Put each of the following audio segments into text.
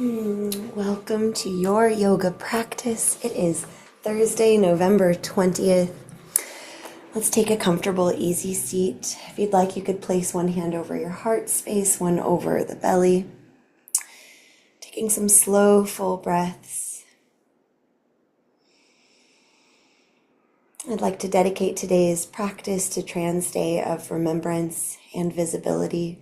Welcome to your yoga practice. It is Thursday, November 20th. Let's take a comfortable, easy seat. If you'd like, you could place one hand over your heart space, one over the belly. Taking some slow, full breaths. I'd like to dedicate today's practice to Trans Day of Remembrance and Visibility.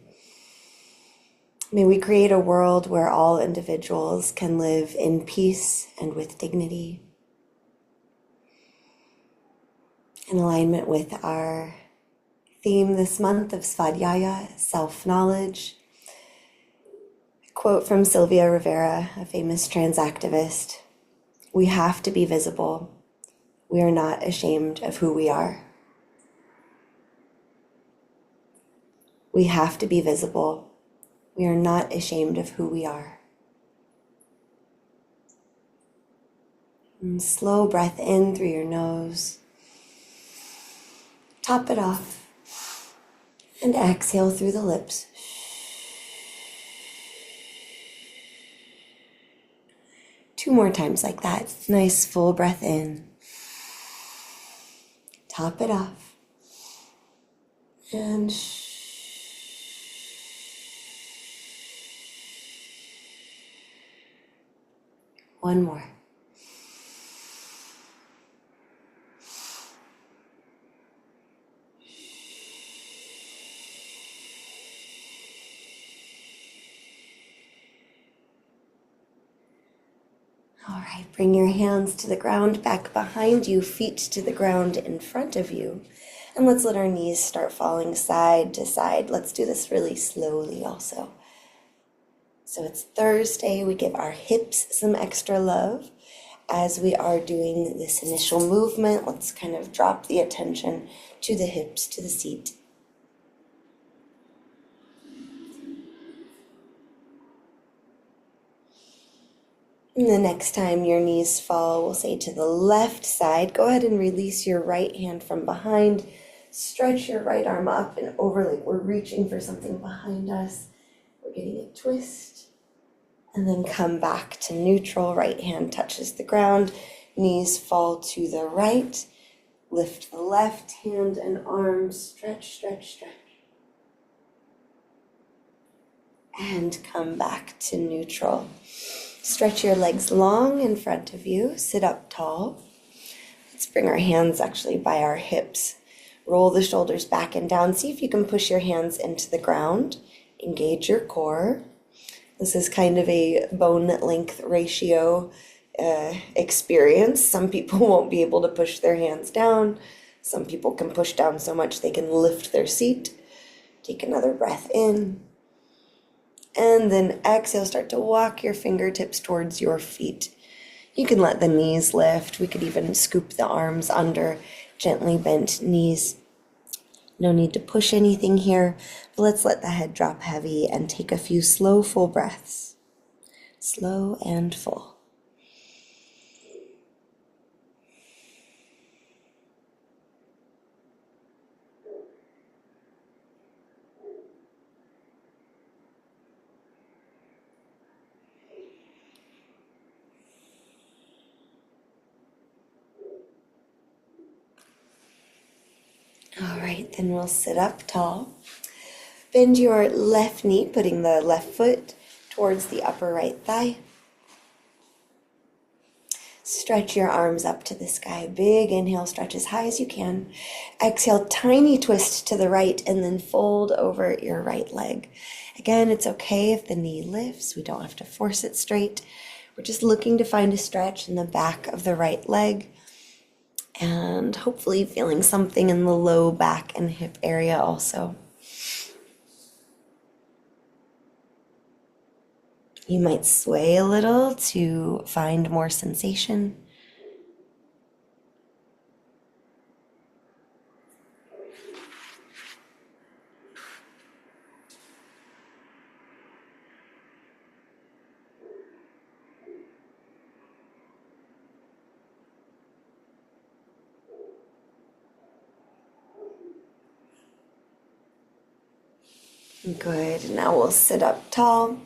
May we create a world where all individuals can live in peace and with dignity. In alignment with our theme this month of Svadhyaya, self-knowledge. A quote from Sylvia Rivera, a famous trans activist: "We have to be visible. We are not ashamed of who we are." We have to be visible. We are not ashamed of who we are. And slow breath in through your nose. Top it off. And exhale through the lips. Two more times like that. Nice full breath in. Top it off. And one more. All right, bring your hands to the ground, back behind you, feet to the ground in front of you. And let's let our knees start falling side to side. Let's do this really slowly also. So it's Thursday, we give our hips some extra love. As we are doing this initial movement, let's kind of drop the attention to the hips, to the seat. And the next time your knees fall, we'll say to the left side, go ahead and release your right hand from behind. Stretch your right arm up and over like we're reaching for something behind us. We're getting a twist. And then come back to neutral. Right hand touches the ground. Knees fall to the right. Lift the left hand and arm. Stretch, stretch, stretch. And come back to neutral. Stretch your legs long in front of you. Sit up tall. Let's bring our hands actually by our hips. Roll the shoulders back and down. See if you can push your hands into the ground. Engage your core. This is kind of a bone length ratio experience. Some people won't be able to push their hands down. Some people can push down so much they can lift their seat. Take another breath in. And then exhale, start to walk your fingertips towards your feet. You can let the knees lift. We could even scoop the arms under, gently bent knees. No need to push anything here, but let's let the head drop heavy and take a few slow, full breaths. Slow and full. All right, then we'll sit up tall. Bend your left knee, putting the left foot towards the upper right thigh. Stretch your arms up to the sky. Big inhale, stretch as high as you can. Exhale, tiny twist to the right, and then fold over your right leg. Again, it's okay if the knee lifts. We don't have to force it straight. We're just looking to find a stretch in the back of the right leg. And hopefully feeling something in the low back and hip area also. You might sway a little to find more sensation. Good. Now we'll sit up tall.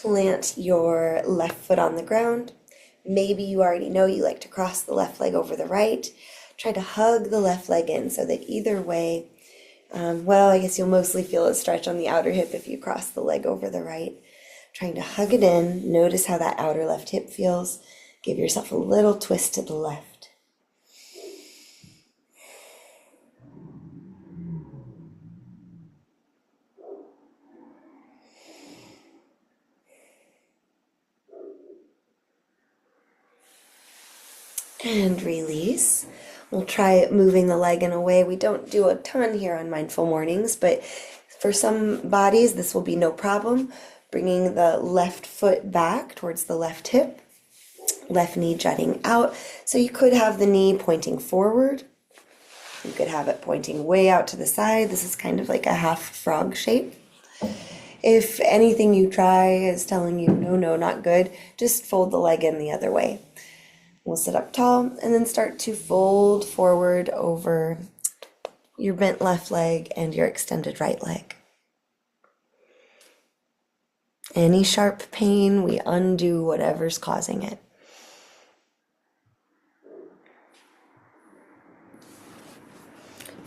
plant your left foot on the ground. Maybe you already know you like to cross the left leg over the right. Try to hug the left leg in so that either way, well, I guess you'll mostly feel a stretch on the outer hip if you cross the leg over the right. Trying to hug it in. Notice how that outer left hip feels. Give yourself a little twist to the left. And release. We'll try moving the leg in a way. We don't do a ton here on Mindful Mornings, but for some bodies, this will be no problem. Bringing the left foot back towards the left hip, left knee jutting out. So you could have the knee pointing forward. You could have it pointing way out to the side. This is kind of like a half frog shape. If anything you try is telling you, no, not good, just fold the leg in the other way. We'll sit up tall and then start to fold forward over your bent left leg and your extended right leg. Any sharp pain, we undo whatever's causing it.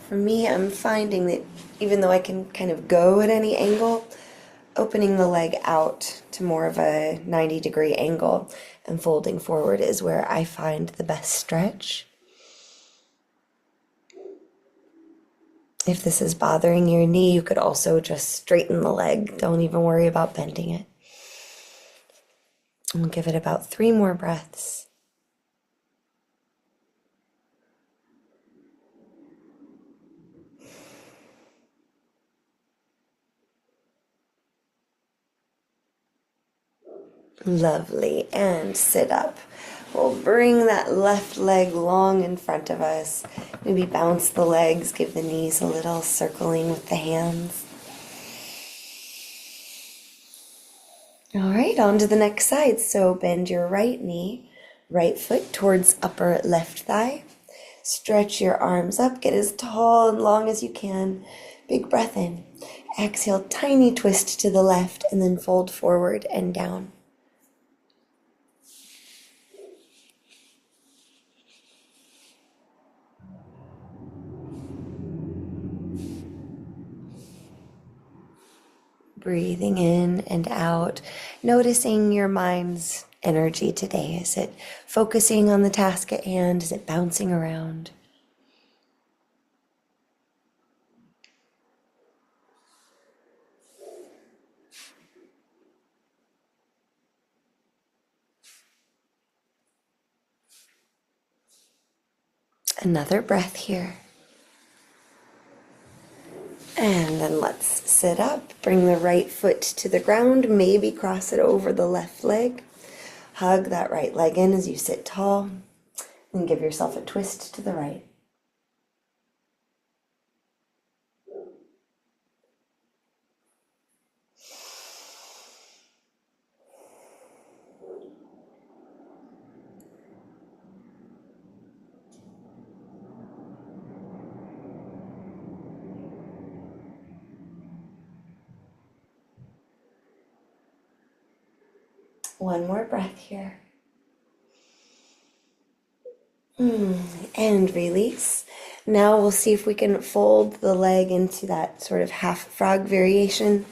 For me, I'm finding that even though I can kind of go at any angle, opening the leg out to more of a 90-degree angle and folding forward is where I find the best stretch. If this is bothering your knee, you could also just straighten the leg. Don't even worry about bending it. And we'll give it about 3 more breaths. Lovely, and sit up. We'll bring that left leg long in front of us. Maybe bounce the legs, give the knees a little circling with the hands. All right, on to the next side. So bend your right knee, right foot towards upper left thigh. Stretch your arms up, get as tall and long as you can. Big breath in. Exhale, tiny twist to the left, and then fold forward and down. Breathing in and out, noticing your mind's energy today. Is it focusing on the task at hand? Is it bouncing around? Another breath here. And then let's sit up. Bring the right foot to the ground. Maybe cross it over the left leg. Hug that right leg in as you sit tall. And give yourself a twist to the right. One more breath here. And release. Now we'll see if we can fold the leg into that sort of half frog variation.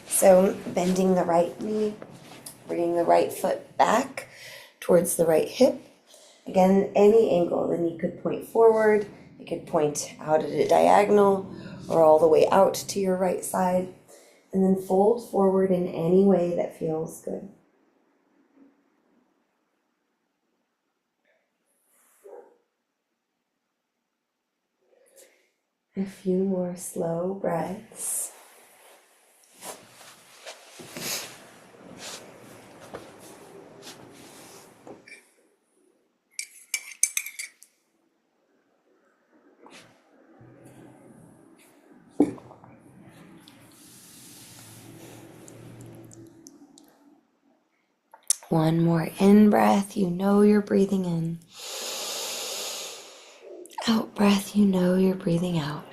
So bending the right knee, bringing the right foot back towards the right hip. Again, any angle. The knee could point forward, it could point out at a diagonal, or all the way out to your right side. And then fold forward in any way that feels good. A few more slow breaths. One more in breath, you know you're breathing in. Out breath, you know you're breathing out.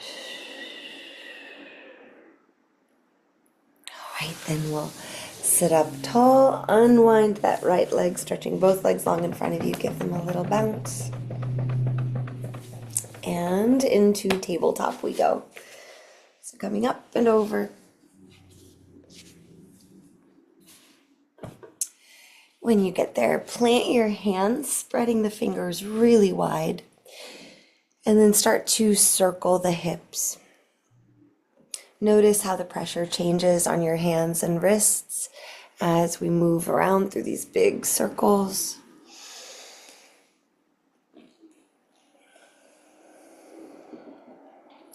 All right, then we'll Sit up tall, unwind that right leg, stretching both legs long in front of you. Give them a little bounce. And into tabletop we go. So coming up and over. When you get there, plant your hands, spreading the fingers really wide. And then start to circle the hips. Notice how the pressure changes on your hands and wrists as we move around through these big circles.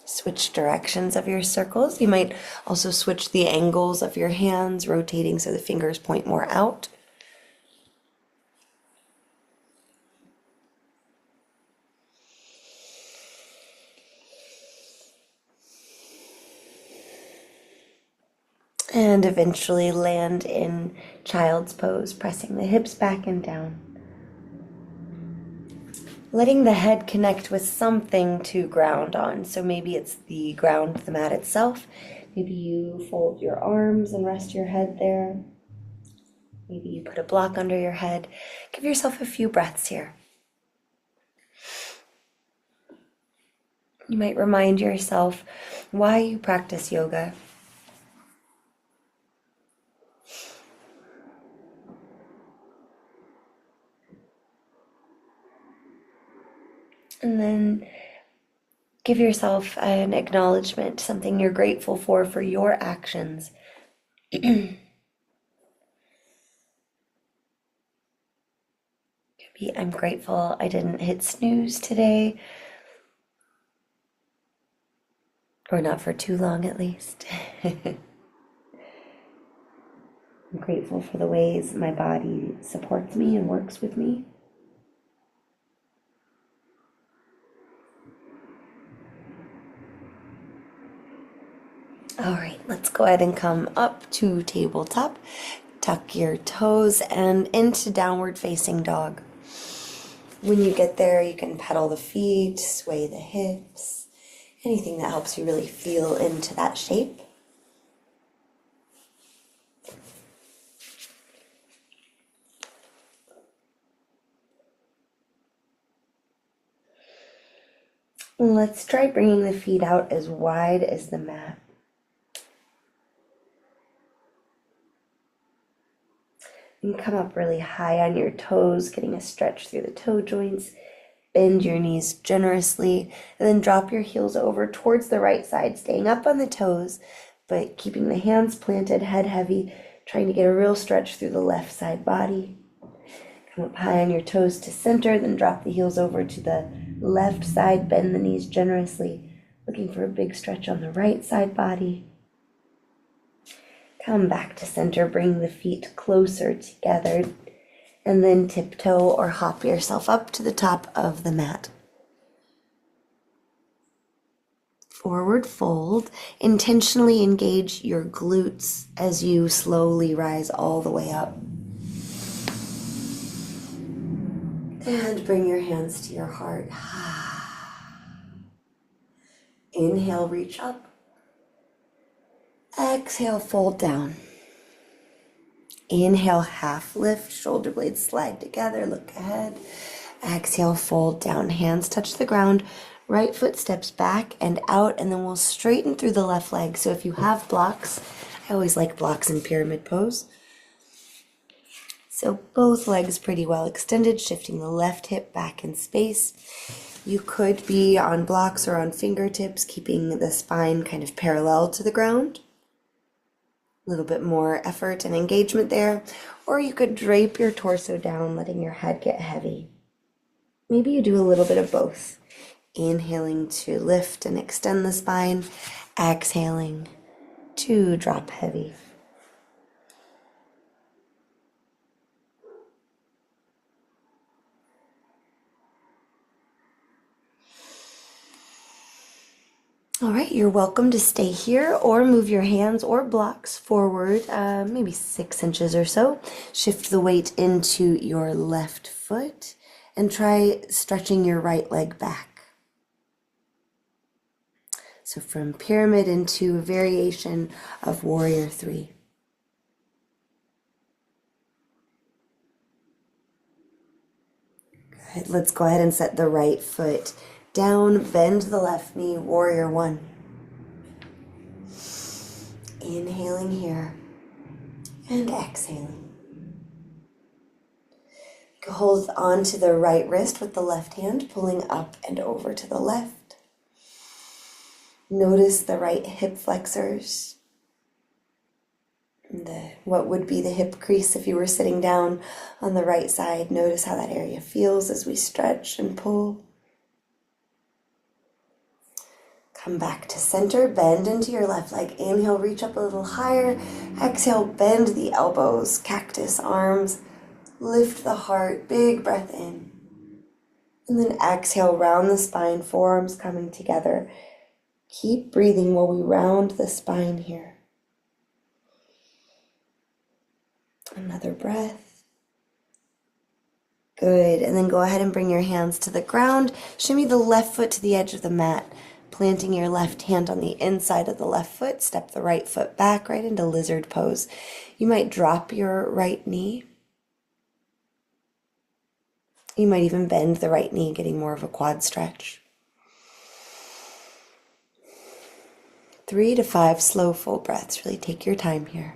Switch directions of your circles. You might also switch the angles of your hands, rotating so the fingers point more out. And eventually land in child's pose, pressing the hips back and down. Letting the head connect with something to ground on. So maybe it's the ground, the mat itself. Maybe you fold your arms and rest your head there. Maybe you put a block under your head. Give yourself a few breaths here. You might remind yourself why you practice yoga. And then give yourself an acknowledgement, something you're grateful for your actions. Maybe I'm grateful I didn't hit snooze today. Or not for too long, at least. I'm grateful for the ways my body supports me and works with me. All right, let's go ahead and come up to tabletop. Tuck your toes and into downward facing dog. When you get there, you can pedal the feet, sway the hips, anything that helps you really feel into that shape. Let's try bringing the feet out as wide as the mat. And come up really high on your toes, getting a stretch through the toe joints. Bend your knees generously, and then drop your heels over towards the right side, staying up on the toes, but keeping the hands planted, head heavy, trying to get a real stretch through the left side body. Come up high on your toes to center, then drop the heels over to the left side, bend the knees generously, looking for a big stretch on the right side body. Come back to center, bring the feet closer together, and then tiptoe or hop yourself up to the top of the mat. Forward fold. Intentionally engage your glutes as you slowly rise all the way up. And bring your hands to your heart. Inhale, reach up. Exhale, fold down. Inhale, half lift, shoulder blades slide together, look ahead. Exhale, fold down, hands touch the ground, right foot steps back and out, and then we'll straighten through the left leg. So if you have blocks, I always like blocks in pyramid pose. So both legs pretty well extended, shifting the left hip back in space. You could be on blocks or on fingertips, keeping the spine kind of parallel to the ground. A little bit more effort and engagement there. Or you could drape your torso down, letting your head get heavy. Maybe you do a little bit of both. Inhaling to lift and extend the spine. Exhaling to drop heavy. All right, you're welcome to stay here or move your hands or blocks forward, maybe 6 inches or so. Shift the weight into your left foot and try stretching your right leg back. So from pyramid into a variation of warrior 3. Good. Let's go ahead and set the right foot down, bend the left knee, warrior one. Inhaling here and exhaling. Hold onto the right wrist with the left hand, pulling up and over to the left. Notice the right hip flexors. What would be the hip crease if you were sitting down on the right side. Notice how that area feels as we stretch and pull. Come back to center, bend into your left leg. Inhale, reach up a little higher. Exhale, bend the elbows, cactus arms. Lift the heart, big breath in. And then exhale, round the spine, forearms coming together. Keep breathing while we round the spine here. Another breath. Good. And then go ahead and bring your hands to the ground. Shimmy the left foot to the edge of the mat. Planting your left hand on the inside of the left foot. Step the right foot back right into lizard pose. You might drop your right knee. You might even bend the right knee, getting more of a quad stretch. 3 to 5 slow, full breaths. Really take your time here.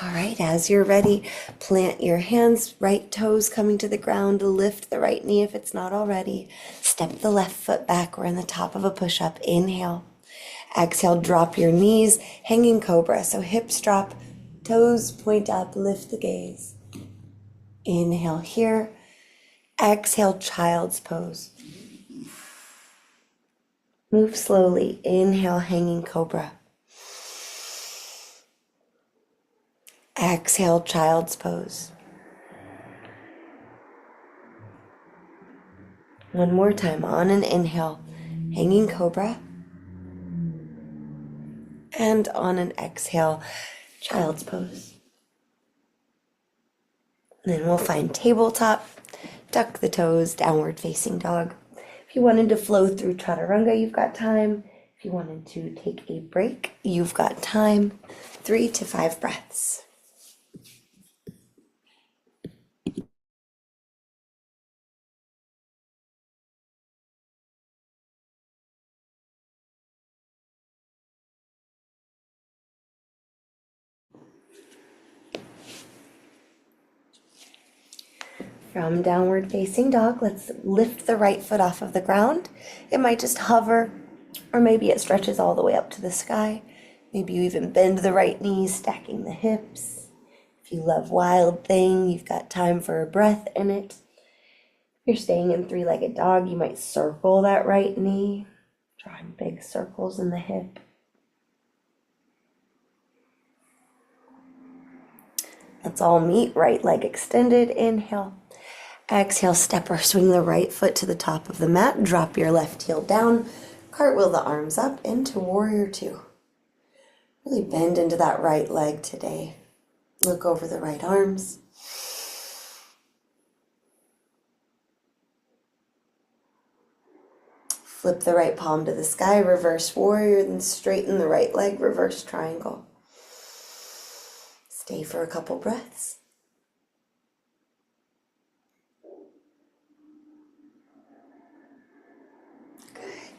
All right, as you're ready, plant your hands, right toes coming to the ground, lift the right knee if it's not already. Step the left foot back. We're in the top of a push-up. Inhale. Exhale, drop your knees, hanging cobra. So hips drop, toes point up, lift the gaze. Inhale here. Exhale, child's pose. Move slowly. Inhale, hanging cobra. Exhale, child's pose. One more time. On an inhale, hanging cobra. And on an exhale, child's pose. And then we'll find tabletop, tuck the toes, downward facing dog. If you wanted to flow through chaturanga, you've got time. If you wanted to take a break, you've got time. 3 to 5 breaths. From downward facing dog, let's lift the right foot off of the ground. It might just hover, or maybe it stretches all the way up to the sky. Maybe you even bend the right knee, stacking the hips. If you love Wild Thing, you've got time for a breath in it. If you're staying in three-legged dog, you might circle that right knee, drawing big circles in the hip. Let's all meet, right leg extended, inhale. Exhale, step or swing the right foot to the top of the mat. Drop your left heel down. Cartwheel the arms up into warrior two. Really bend into that right leg today. Look over the right arms. Flip the right palm to the sky, reverse warrior, then straighten the right leg, reverse triangle. Stay for a couple breaths.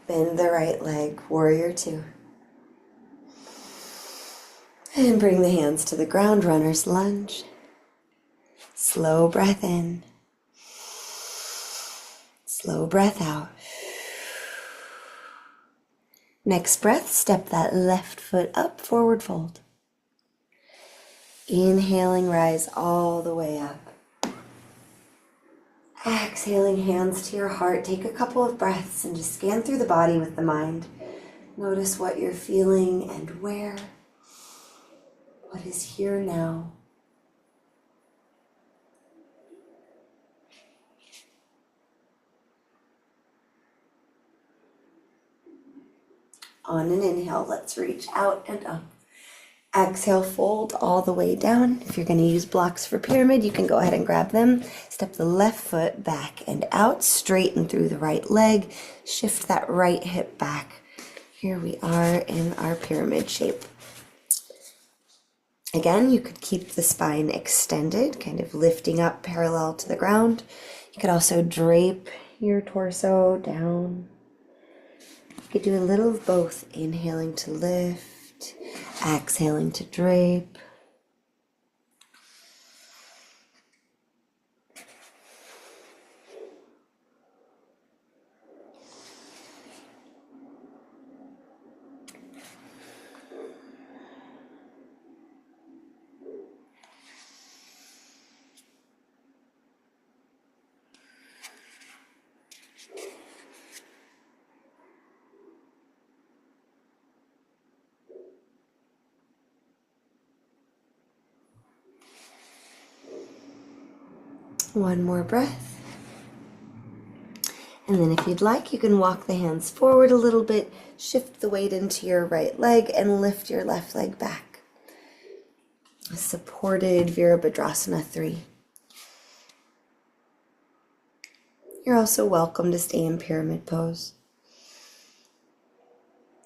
Bend the right leg, warrior two. And bring the hands to the ground, runner's lunge. Slow breath in. Slow breath out. Next breath, step that left foot up, forward fold. Inhaling, rise all the way up. Exhaling, hands to your heart. Take a couple of breaths and just scan through the body with the mind. Notice what you're feeling and where. What is here now? On an inhale, let's reach out and up. Exhale, fold all the way down. If you're going to use blocks for pyramid, you can go ahead and grab them. Step the left foot back and out, straighten through the right leg. Shift that right hip back. Here we are in our pyramid shape. Again, you could keep the spine extended, kind of lifting up parallel to the ground. You could also drape your torso down. You could do a little of both, inhaling to lift, exhaling to drape. One more breath. And then if you'd like, you can walk the hands forward a little bit, shift the weight into your right leg, and lift your left leg back. A supported Virabhadrasana 3. You're also welcome to stay in pyramid pose.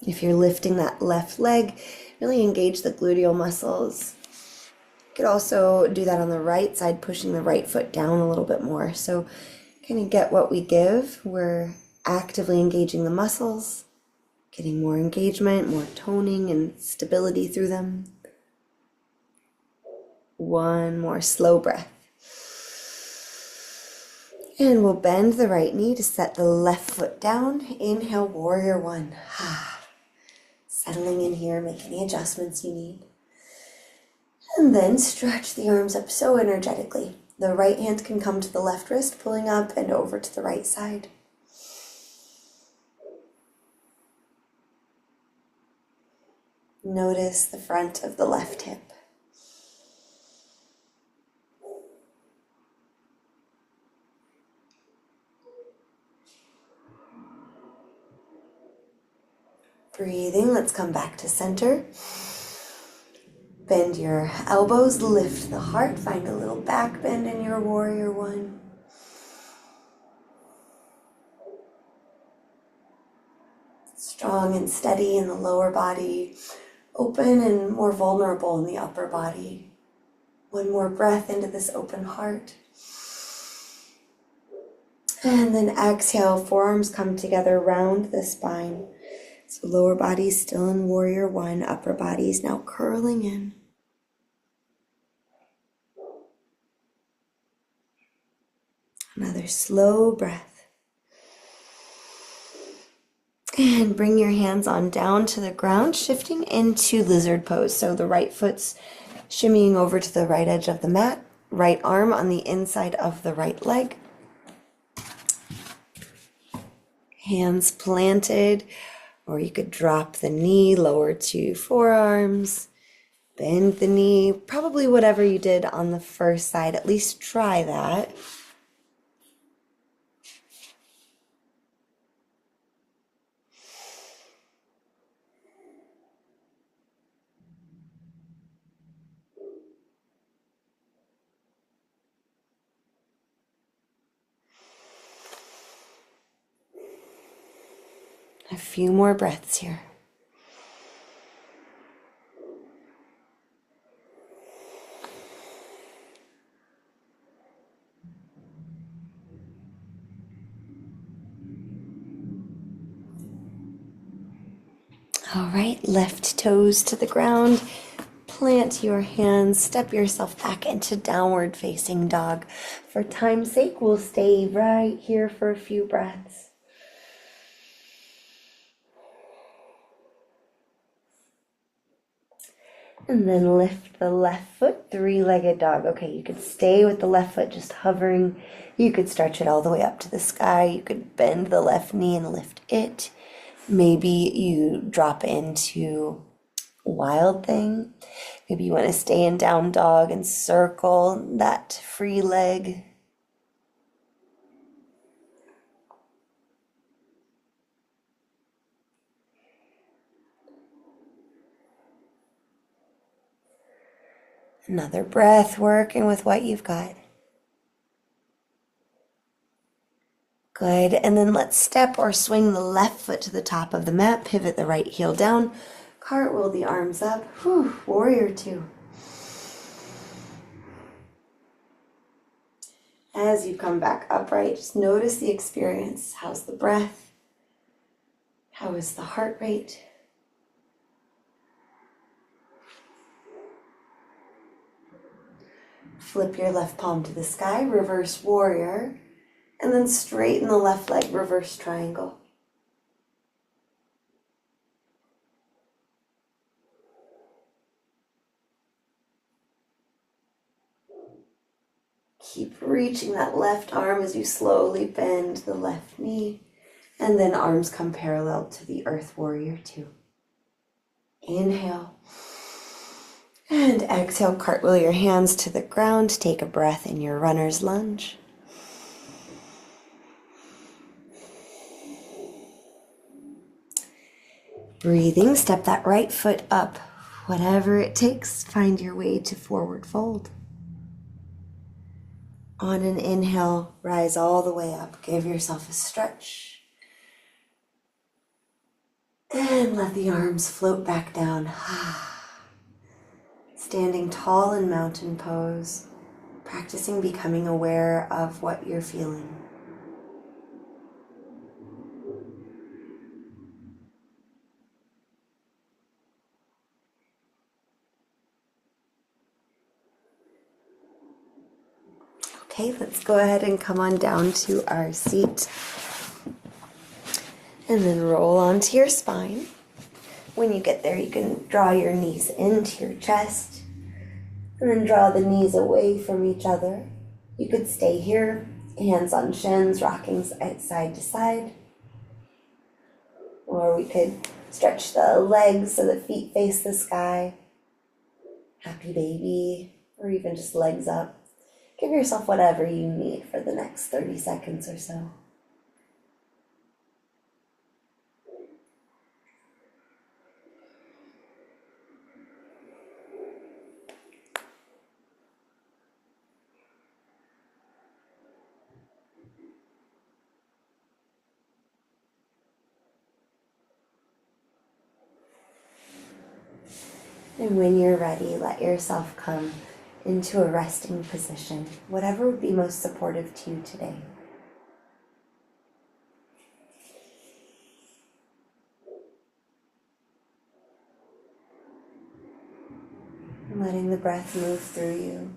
If you're lifting that left leg, really engage the gluteal muscles. You could also do that on the right side, pushing the right foot down a little bit more. So kind of get what we give. We're actively engaging the muscles, getting more engagement, more toning and stability through them. One more slow breath. And we'll bend the right knee to set the left foot down. Inhale, warrior one. Settling in here, make any adjustments you need. And then stretch the arms up so energetically. The right hand can come to the left wrist, pulling up and over to the right side. Notice the front of the left hip. Breathing, let's come back to center. Bend your elbows, lift the heart, find a little back bend in your warrior one. Strong and steady in the lower body, open and more vulnerable in the upper body. One more breath into this open heart. And then exhale, forearms come together, round the spine. So lower body still in warrior one, upper body is now curling in. Another slow breath. And bring your hands on down to the ground, shifting into lizard pose. So the right foot's shimmying over to the right edge of the mat, right arm on the inside of the right leg. Hands planted, or you could drop the knee, lower to forearms, bend the knee, probably whatever you did on the first side, at least try that. A few more breaths here. All right, left toes to the ground. Plant your hands, step yourself back into downward facing dog. For time's sake, we'll stay right here for a few breaths. And then lift the left foot, three-legged dog. Okay, you could stay with the left foot just hovering. You could stretch it all the way up to the sky. You could bend the left knee and lift it. Maybe you drop into wild thing. Maybe you want to stay in down dog and circle that free leg. Another breath, working with what you've got. Good, and then let's step or swing the left foot to the top of the mat, pivot the right heel down, cartwheel the arms up. Whew, warrior two. As you come back upright, just notice the experience. How's the breath? How is the heart rate? Flip your left palm to the sky, reverse warrior, and then straighten the left leg, reverse triangle. Keep reaching that left arm as you slowly bend the left knee, and then arms come parallel to the earth warrior two. Inhale. And exhale, cartwheel your hands to the ground. Take a breath in your runner's lunge. Breathing, step that right foot up. Whatever it takes, find your way to forward fold. On an inhale, rise all the way up. Give yourself a stretch. And let the arms float back down. Standing tall in mountain pose, practicing becoming aware of what you're feeling. Okay, let's go ahead and come on down to our seat. And then roll onto your spine. When you get there, you can draw your knees into your chest. And then draw the knees away from each other. You could stay here, hands on shins, rocking side to side. Or we could stretch the legs so the feet face the sky. Happy baby, or even just legs up. Give yourself whatever you need for the next 30 seconds or so. And when you're ready, let yourself come into a resting position, whatever would be most supportive to you today. And letting the breath move through you.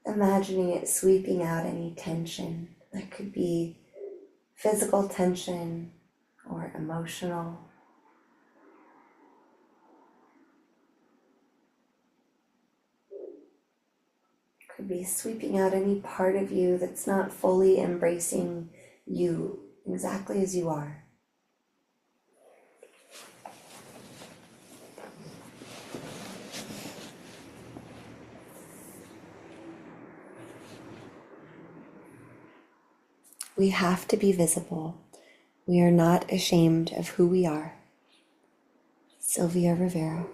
Imagining it sweeping out any tension. That could be physical tension or emotional. Could be sweeping out any part of you that's not fully embracing you exactly as you are. We have to be visible. We are not ashamed of who we are. Sylvia Rivera.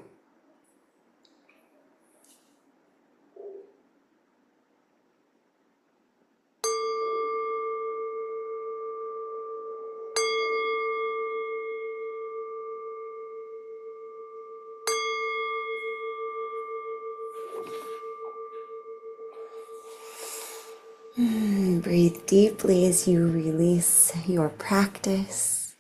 Breathe deeply as you release your practice.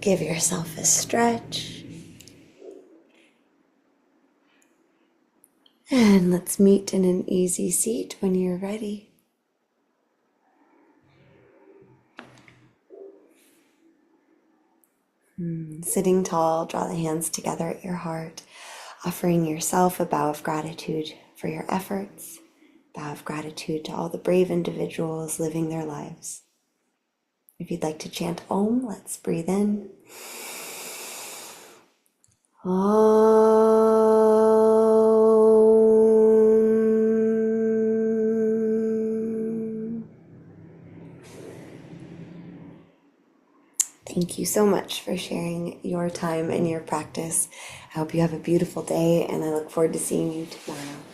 Give yourself a stretch. And let's meet in an easy seat when you're ready. Sitting tall, draw the hands together at your heart, offering yourself a bow of gratitude for your efforts, bow of gratitude to all the brave individuals living their lives. If you'd like to chant Om, let's breathe in. Om. Thank you so much for sharing your time and your practice. I hope you have a beautiful day, and I look forward to seeing you tomorrow.